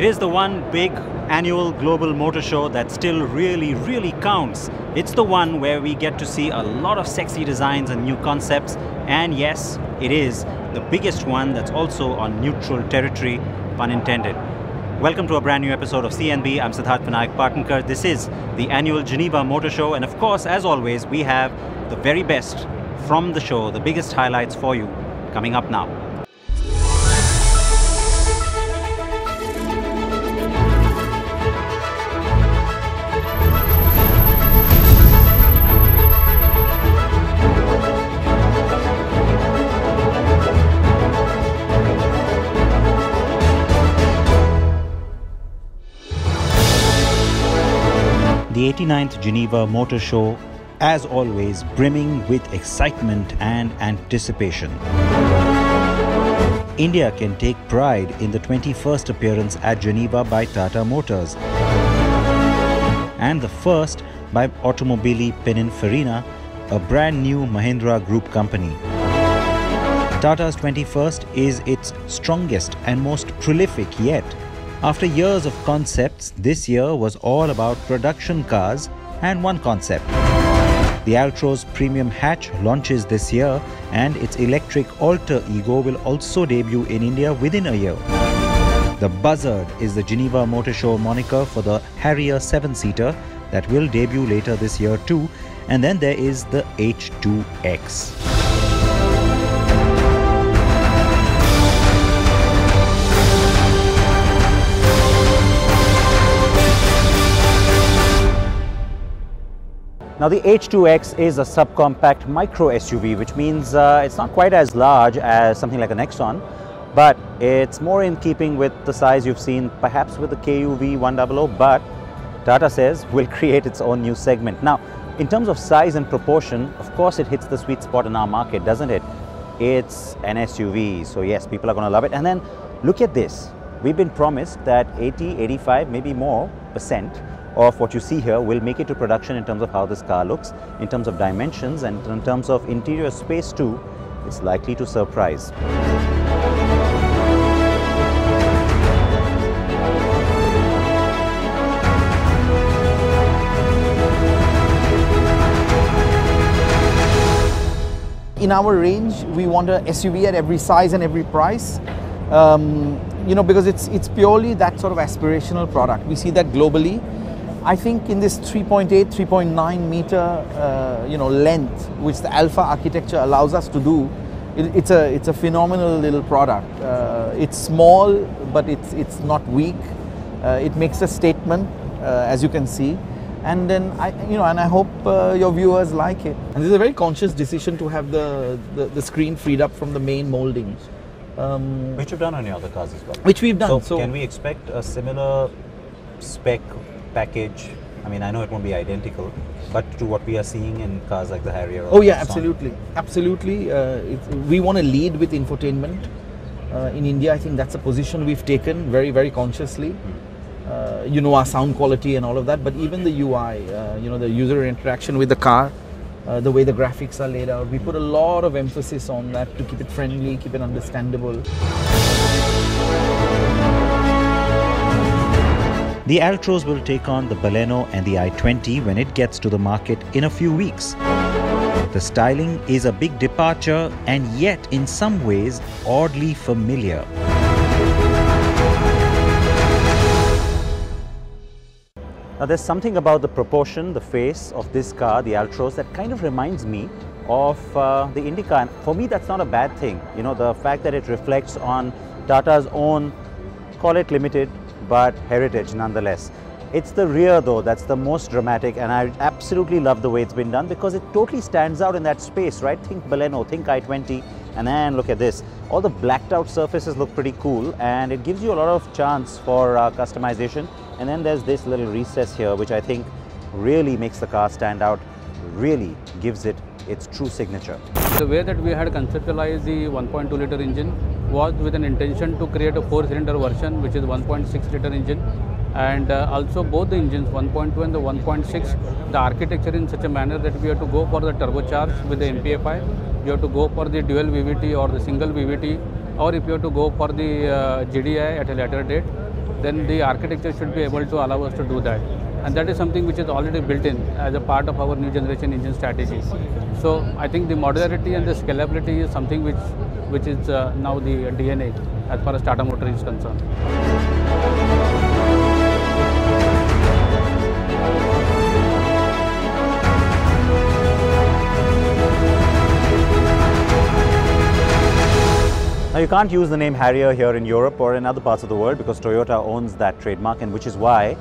It is the one big annual global motor show that still really counts. It's the one where we get to see a lot of sexy designs and new concepts. And yes, it is the biggest one that's also on neutral territory, pun intended. Welcome to a brand new episode of CNB. I'm Siddharth Partnerkar. This is the Annual Geneva Motor Show. And of course, as always, we have the very best from the show, the biggest highlights for you coming up now. The 89th Geneva Motor Show, as always, brimming with excitement and anticipation. India can take pride in the 21st appearance at Geneva by Tata Motors and the first by Automobili Pininfarina, a brand new Mahindra Group company. Tata's 21st is its strongest and most prolific yet. After years of concepts, this year was all about production cars and one concept. The Altro's premium hatch launches this year and its electric alter ego will also debut in India within a year. The Buzzard is the Geneva Motor Show moniker for the Harrier 7-seater that will debut later this year too. And then there is the H2X. Now the H2X is a subcompact micro SUV, which means it's not quite as large as something like a Nexon, but it's more in keeping with the size you've seen perhaps with the KUV 100, but Tata says will create its own new segment. Now, in terms of size and proportion, of course it hits the sweet spot in our market, doesn't it? It's an SUV, so yes, people are going to love it. And then look at this. We've been promised that 80, 85, maybe more % of what you see here will make it to production in terms of how this car looks, in terms of dimensions, and in terms of interior space too. It's likely to surprise. In our range, we want a SUV at every size and every price. Because it's purely that sort of aspirational product. We see that globally. I think in this 3.8, 3.9 meter, length, which the Alpha architecture allows us to do, it's a phenomenal little product. It's small, but it's not weak. It makes a statement, as you can see. And then I hope your viewers like it. And this is a very conscious decision to have the screen freed up from the main moldings. Which you've done on your other cars as well. Which we've done. So can we expect a similar spec package? I mean, I know it won't be identical, but to what we are seeing in cars like the Harrier. Oh yeah, absolutely. We want to lead with infotainment. In India, I think that's a position we've taken very consciously. Our sound quality and all of that, but even the UI, the user interaction with the car, the way the graphics are laid out, we put a lot of emphasis on that to keep it friendly, keep it understandable. The Altros will take on the Baleno and the i20 when it gets to the market in a few weeks. The styling is a big departure and yet in some ways oddly familiar. Now there's something about the proportion, the face of this car, the Altros, that kind of reminds me of the Indica. And for me, that's not a bad thing. The fact that it reflects on Tata's own, call it limited, but heritage nonetheless. It's the rear though that's the most dramatic, and I absolutely love the way it's been done because it totally stands out in that space, right? Think Baleno, think i20, and then look at this. All the blacked out surfaces look pretty cool, and it gives you a lot of chance for customization. And then there's this little recess here, which I think really makes the car stand out, really gives it its true signature. The way that we had conceptualized the 1.2 liter engine was with an intention to create a 4-cylinder version, which is 1.6 liter engine. And also both the engines, 1.2 and the 1.6, the architecture in such a manner that we have to go for the turbocharged with the MPFI, you have to go for the dual VVT or the single VVT, or if you have to go for the GDI at a later date. then the architecture should be able to allow us to do that. And that is something which is already built in as a part of our new generation engine strategy. So I think the modularity and the scalability is something which is now the DNA as far as Tata Motors is concerned. Now you can't use the name Harrier here in Europe or in other parts of the world because Toyota owns that trademark, and which is why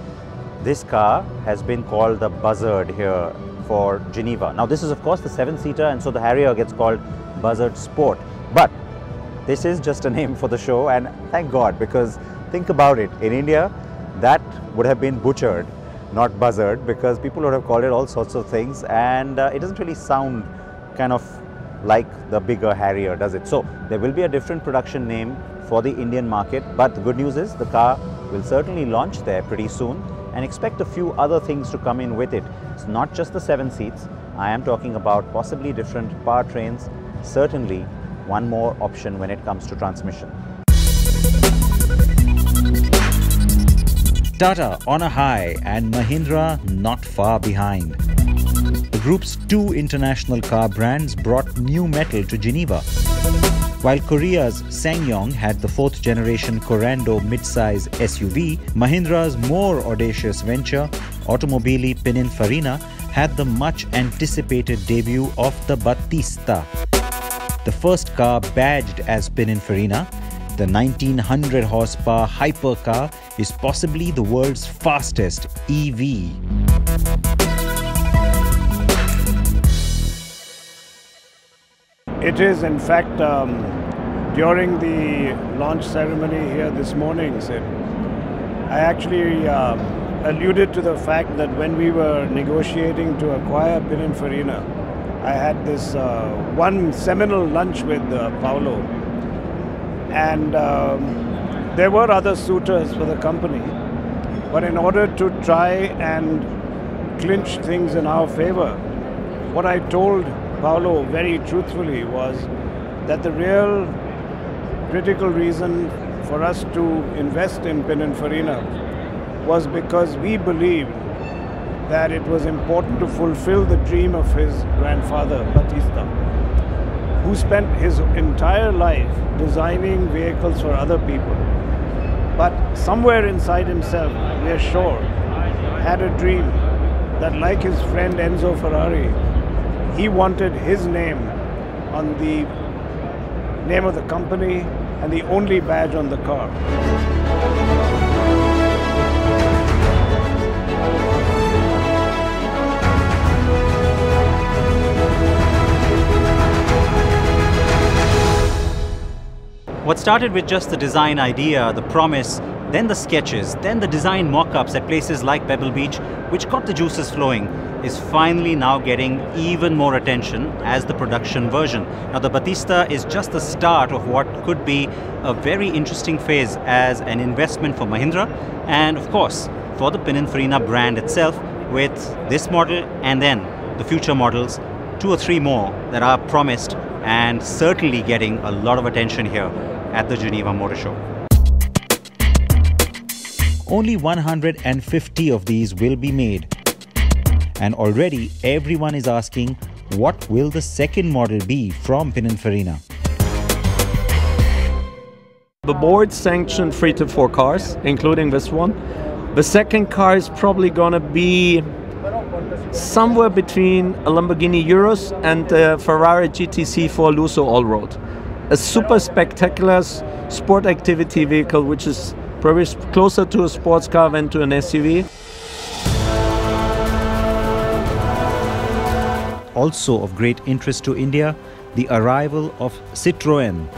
this car has been called the Buzzard here for Geneva. Now this is of course the 7-seater, and so the Harrier gets called Buzzard Sport. But this is just a name for the show, and thank God, because think about it, in India that would have been butchered, not Buzzard, because people would have called it all sorts of things, and it doesn't really sound kind of like the bigger Harrier, does it? So there will be a different production name for the Indian market, but the good news is the car will certainly launch there pretty soon, and expect a few other things to come in with it. It's not just the 7 seats. I am talking about possibly different powertrains, certainly one more option when it comes to transmission. Tata on a high and Mahindra not far behind. The group's 2 international car brands brought new metal to Geneva. While Korea's SsangYong had the 4th generation Corando midsize SUV, Mahindra's more audacious venture, Automobili Pininfarina, had the much anticipated debut of the Batista. The first car badged as Pininfarina, the 1900 horsepower hypercar, is possibly the world's fastest EV. It is, in fact, during the launch ceremony here this morning, Sid, I actually alluded to the fact that when we were negotiating to acquire Pininfarina, I had this one seminal lunch with Paolo, and there were other suitors for the company, but in order to try and clinch things in our favor, what I told Paolo very truthfully was that the real critical reason for us to invest in Pininfarina was because we believed that it was important to fulfill the dream of his grandfather, Batista, who spent his entire life designing vehicles for other people, but somewhere inside himself, we are sure, had a dream that, like his friend Enzo Ferrari, he wanted his name on the name of the company and the only badge on the car. What started with just the design idea, the promise, then the sketches, then the design mock-ups at places like Pebble Beach, which got the juices flowing, is finally now getting even more attention as the production version. Now the Batista is just the start of what could be a very interesting phase as an investment for Mahindra, and of course for the Pininfarina brand itself, with this model and then the future models, 2 or 3 more that are promised and certainly getting a lot of attention here at the Geneva Motor Show. Only 150 of these will be made. And already everyone is asking, what will the second model be from Pininfarina? The board sanctioned 3 to 4 cars, including this one. The second car is probably going to be somewhere between a Lamborghini Urus and a Ferrari GTC4 Lusso Allroad. A super spectacular sport activity vehicle, which is probably closer to a sports car than to an SUV. Also of great interest to India, the arrival of Citroen.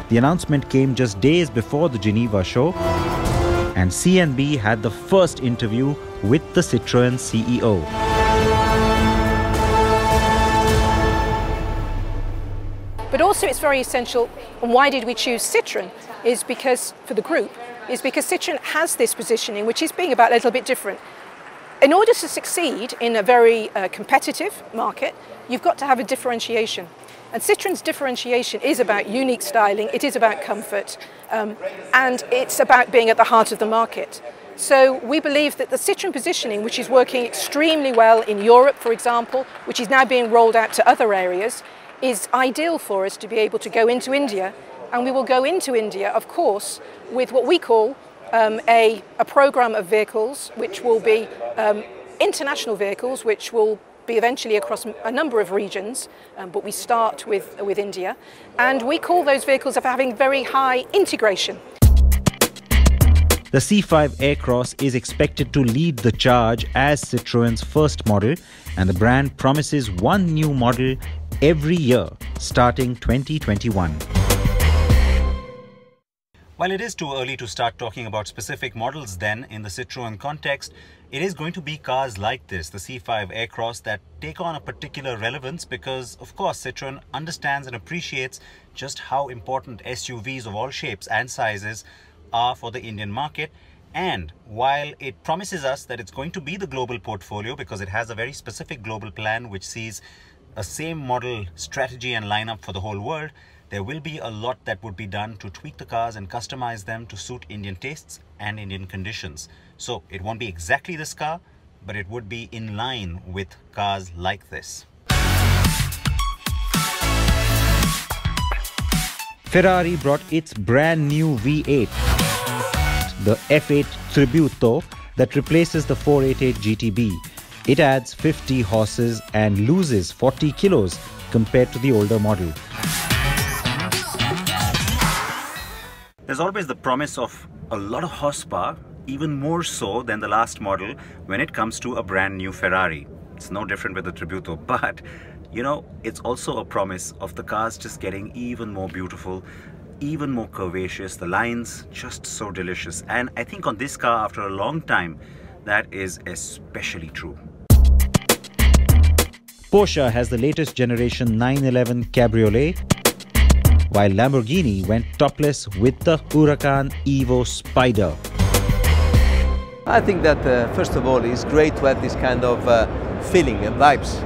The announcement came just days before the Geneva show, and CNB had the first interview with the Citroen CEO. But also it's very essential, and why did we choose Citroen, is because, for the group, is because Citroen has this positioning which is being about a little bit different. In order to succeed in a very competitive market, you've got to have a differentiation. And Citroen's differentiation is about unique styling, it is about comfort, and it's about being at the heart of the market. So we believe that the Citroen positioning, which is working extremely well in Europe, for example, which is now being rolled out to other areas, is ideal for us to be able to go into India. And we will go into India, of course, with what we call a program of vehicles, which will be international vehicles, which will be eventually across a number of regions, but we start with India. And we call those vehicles of having very high integration. The C5 Aircross is expected to lead the charge as Citroen's first model, and the brand promises one new model every year starting 2021. While it is too early to start talking about specific models then in the Citroen context, it is going to be cars like this, the C5 Aircross, that take on a particular relevance because, of course, Citroen understands and appreciates just how important SUVs of all shapes and sizes are for the Indian market. And while it promises us that it's going to be the global portfolio because it has a very specific global plan which sees a same model strategy and lineup for the whole world, there will be a lot that would be done to tweak the cars and customize them to suit Indian tastes and Indian conditions. So it won't be exactly this car, but it would be in line with cars like this. Ferrari brought its brand new V8, the F8 Tributo, that replaces the 488 GTB. It adds 50 horses and loses 40 kilos compared to the older model. There's always the promise of a lot of horsepower, even more so than the last model when it comes to a brand new Ferrari. It's no different with the Tributo, but you know, it's also a promise of the cars just getting even more beautiful, even more curvaceous, the lines just so delicious. And I think on this car, after a long time, that is especially true. Porsche has the latest generation 911 Cabriolet, while Lamborghini went topless with the Huracan Evo Spider. I think that first of all, it's great to have this kind of feeling and vibes,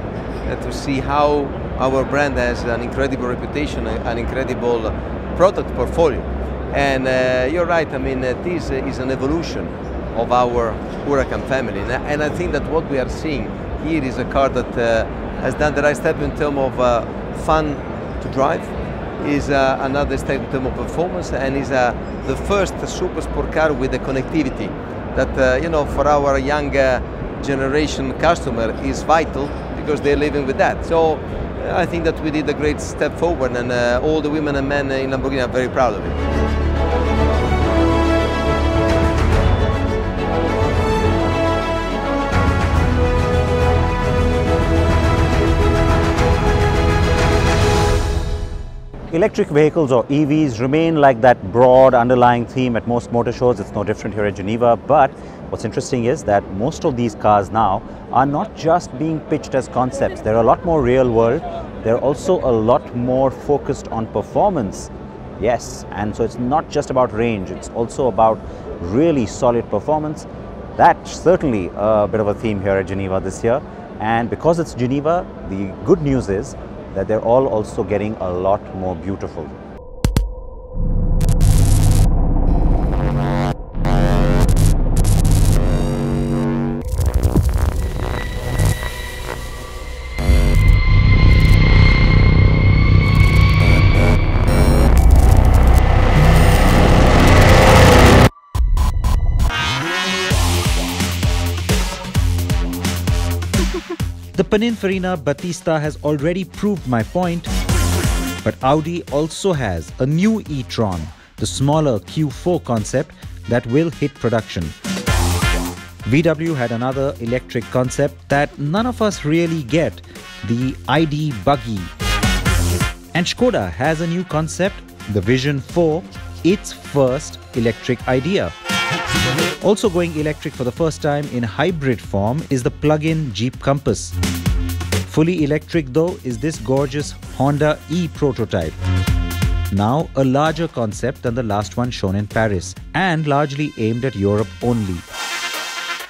to see how our brand has an incredible reputation, an incredible product portfolio. And you're right, I mean, this is an evolution of our Huracan family. And I think that what we are seeing here is a car that has done the right step in terms of fun to drive, is another step in terms of performance, and is the first super sport car with the connectivity that, you know, for our younger generation customer is vital because they're living with that. So I think that we did a great step forward, and all the women and men in Lamborghini are very proud of it. Electric vehicles, or EVs, remain like that broad underlying theme at most motor shows. It's no different here at Geneva. But what's interesting is that most of these cars now are not just being pitched as concepts. They're a lot more real world. They're also a lot more focused on performance. Yes, and so it's not just about range. It's also about really solid performance. That's certainly a bit of a theme here at Geneva this year. And because it's Geneva, the good news is that they're all also getting a lot more beautiful. The Pininfarina Batista has already proved my point, but Audi also has a new e-tron, the smaller Q4 concept that will hit production. VW had another electric concept that none of us really get, the ID Buggy. And Škoda has a new concept, the Vision 4, its first electric idea. Also going electric for the first time in hybrid form is the plug-in Jeep Compass. Fully electric though is this gorgeous Honda E prototype. Now a larger concept than the last one shown in Paris and largely aimed at Europe only.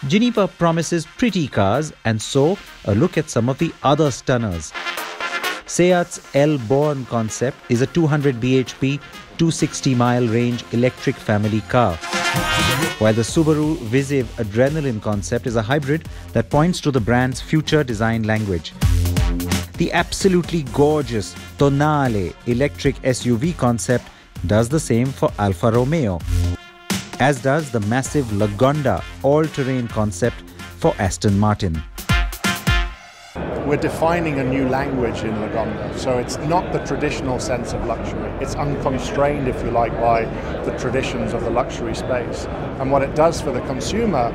Geneva promises pretty cars, and so a look at some of the other stunners. Seat's L Born concept is a 200 bhp, 260-mile range electric family car, while the Subaru Visiv Adrenaline concept is a hybrid that points to the brand's future design language. The absolutely gorgeous Tonale electric SUV concept does the same for Alfa Romeo, as does the massive Lagonda all-terrain concept for Aston Martin. We're defining a new language in Lagonda, so it's not the traditional sense of luxury. It's unconstrained, if you like, by the traditions of the luxury space. And what it does for the consumer,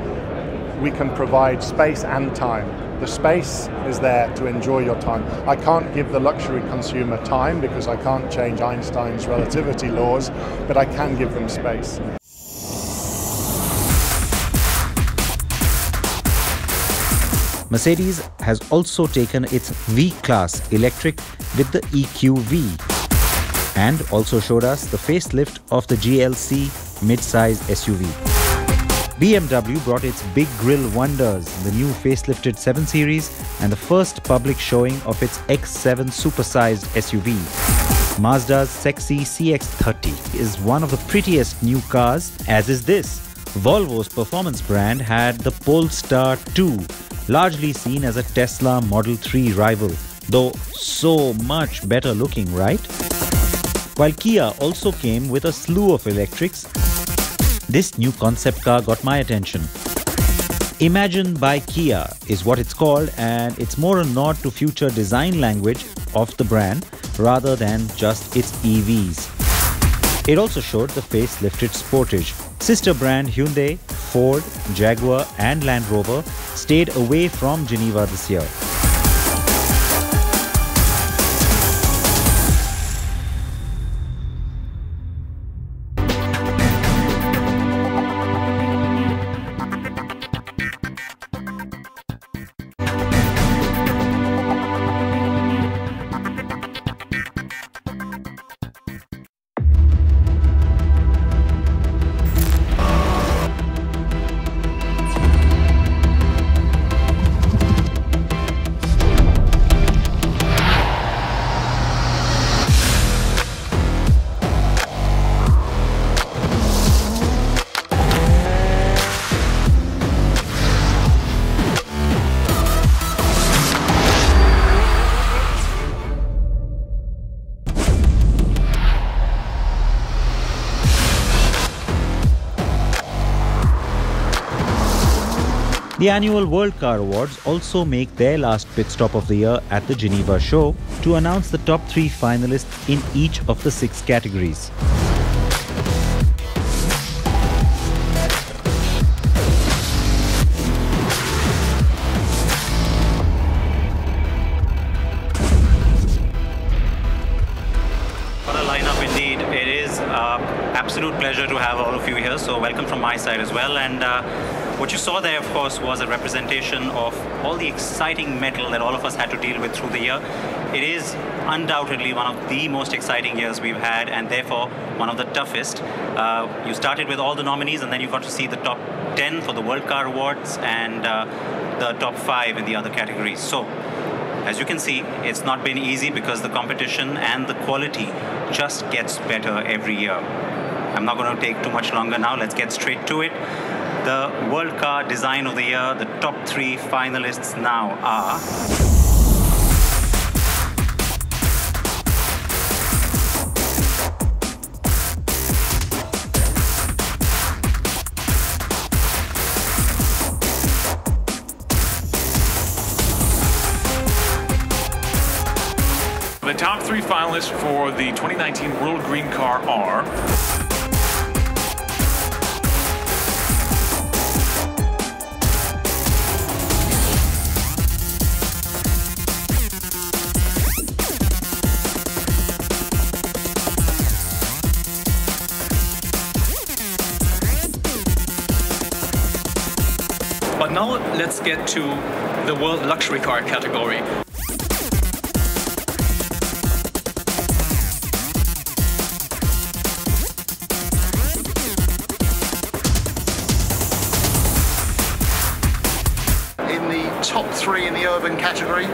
we can provide space and time. The space is there to enjoy your time. I can't give the luxury consumer time because I can't change Einstein's relativity laws, but I can give them space. Mercedes has also taken its V-Class electric with the EQV and also showed us the facelift of the GLC mid-size SUV. BMW brought its big grille wonders, the new facelifted 7 Series and the first public showing of its X7 supersized SUV. Mazda's sexy CX-30 is one of the prettiest new cars, as is this. Volvo's performance brand had the Polestar 2, largely seen as a Tesla Model 3 rival, though so much better looking, right? While Kia also came with a slew of electrics, this new concept car got my attention. Imagine by Kia is what it's called, and it's more a nod to future design language of the brand rather than just its EVs. It also showed the facelifted Sportage. Sister brand Hyundai, Ford, Jaguar and Land Rover stayed away from Geneva this year. The annual World Car Awards also make their last pit stop of the year at the Geneva show to announce the top 3 finalists in each of the 6 categories. What a lineup indeed. It is an absolute pleasure to have all of you here, so welcome from my side as well. And what you saw there, of course, was a representation of all the exciting metal that all of us had to deal with through the year. It is undoubtedly one of the most exciting years we've had, and therefore one of the toughest. You started with all the nominees, and then you got to see the top 10 for the World Car Awards and the top 5 in the other categories. So, as you can see, it's not been easy because the competition and the quality just gets better every year. I'm not going to take too much longer now. Let's get straight to it. The World Car Design of the Year, the top 3 finalists now are... The top 3 finalists for the 2019 World Green Car are... But now let's get to the World Luxury Car category. In the top 3 in the urban category,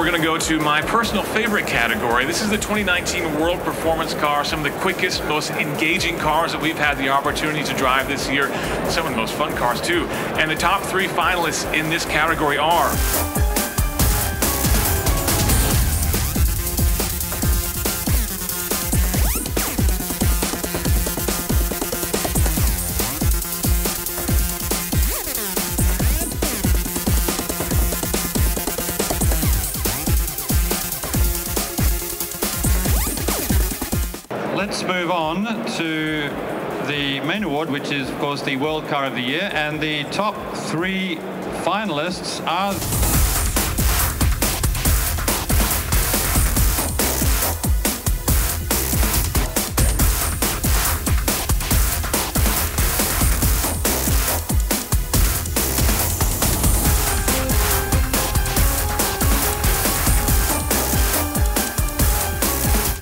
we're going to go to my personal favorite category. This is the 2019 World Performance Car, some of the quickest, most engaging cars that we've had the opportunity to drive this year. Some of the most fun cars too. And the top 3 finalists in this category are... Let's move on to the main award, which is, of course, the World Car of the Year. And the top 3 finalists are...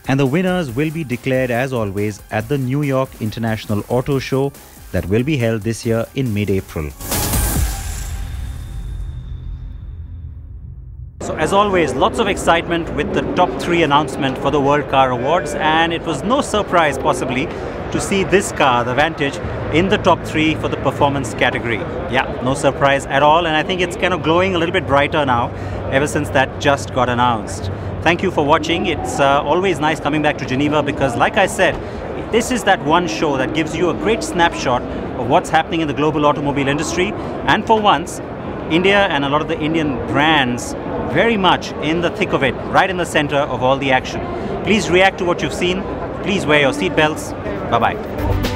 And the winners will be declared, as always, at the New York International Auto Show that will be held this year in mid-April. So as always, lots of excitement with the top 3 announcement for the World Car Awards, and it was no surprise possibly to see this car, the Vantage, in the top 3 for the performance category. Yeah, no surprise at all, and I think it's kind of glowing a little bit brighter now ever since that just got announced. Thank you for watching. It's always nice coming back to Geneva because, like I said, this is that one show that gives you a great snapshot of what's happening in the global automobile industry. And for once, India and a lot of the Indian brands very much in the thick of it, right in the center of all the action. Please react to what you've seen. Please wear your seatbelts. Bye-bye.